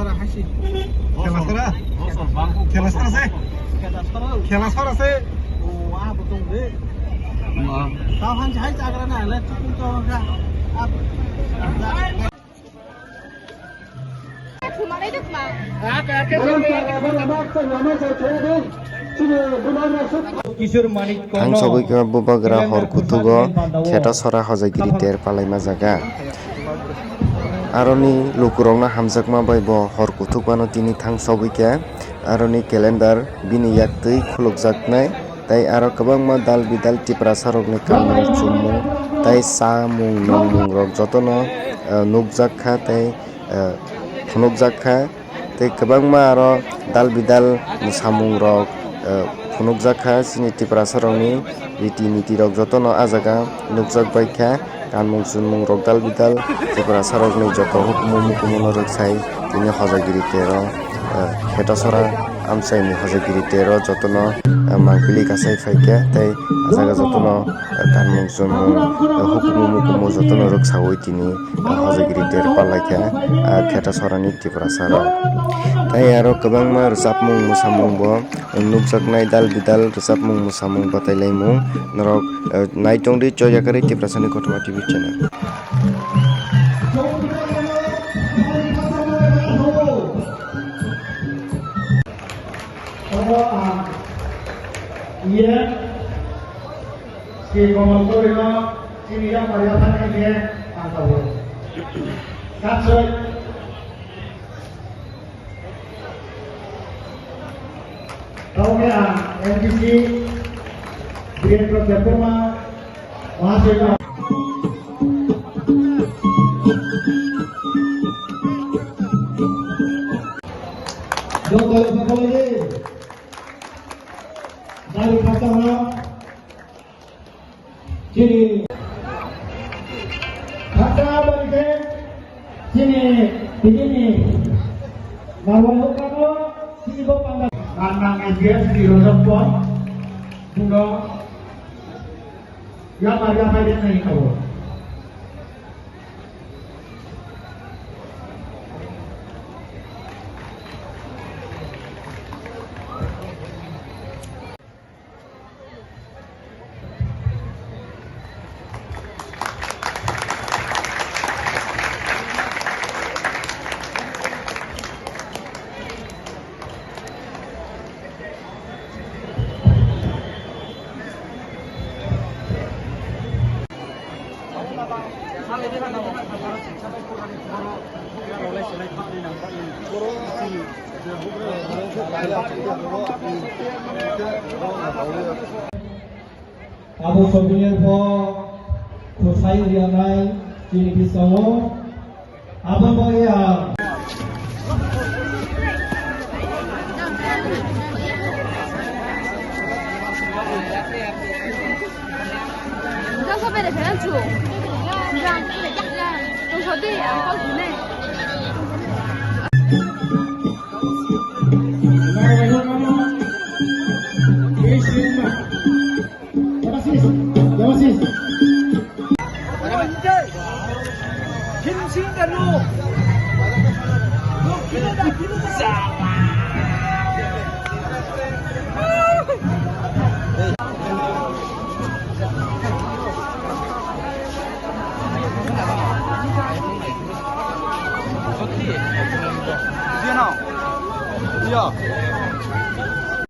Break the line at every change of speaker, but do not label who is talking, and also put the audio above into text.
খেলাছড়া খাইছি
খেলাছড়া খেলাছড়া আছে খেলাছড়া আছে
ও বুতুং দে তাও হান হাই জাগরা না হলে চুকুন তো
Ang sabi ka bubagra hor kutugo kheta sora hojaigiri ter palaima jaga aroni lukurong na hamjakma bai bo hor kutukmano tini thang sabi ka aroni calendar bini yaktui khulukjaknai tai aro kwbangma dal bidal tipra sarokni kamung chumung tai samung nongmung rok jotono nukjakha tai phunukjakha tai kwbangma aro dal bidal samung rok phunukjakha sini tipra sarokni riti niti rok jotono ajaga nukjak baikha kanmung chunmung rok dal bidal tipra sarokni joto hukumu mukumu rok sai tini hojaigiri tero kheta sora amsaini hojaigiri tero jotono mangpili kasai faikha tai ajaga jotono kanmung chunmung hukumu mukumu jotono rok sawui tini hojaigiri ter palaikha kheta sorani tipra sarok tai aro kwbangma rwchapmung musamung bo nukjaknai dal bidal rwchapmung musamung batailaimung norok naitongri choyakari tiprasani kotoma tv channel
iya si komodorino sini yang variasannya dia antara katsoi Kaunya NPC Direktur Jepuma mahasiswa Dr. Kapolri dari Patara sini kata balik sini begini bahwa kamu sini bawa Anang dia di Rosopon, Bunga, yang ada pada ini kau. Abu Sobinya po kusai rianai kini pisau abang boya
刚说被的全煮，你让这个压着，都说对呀，高级呢。
平行的路，电脑，对呀。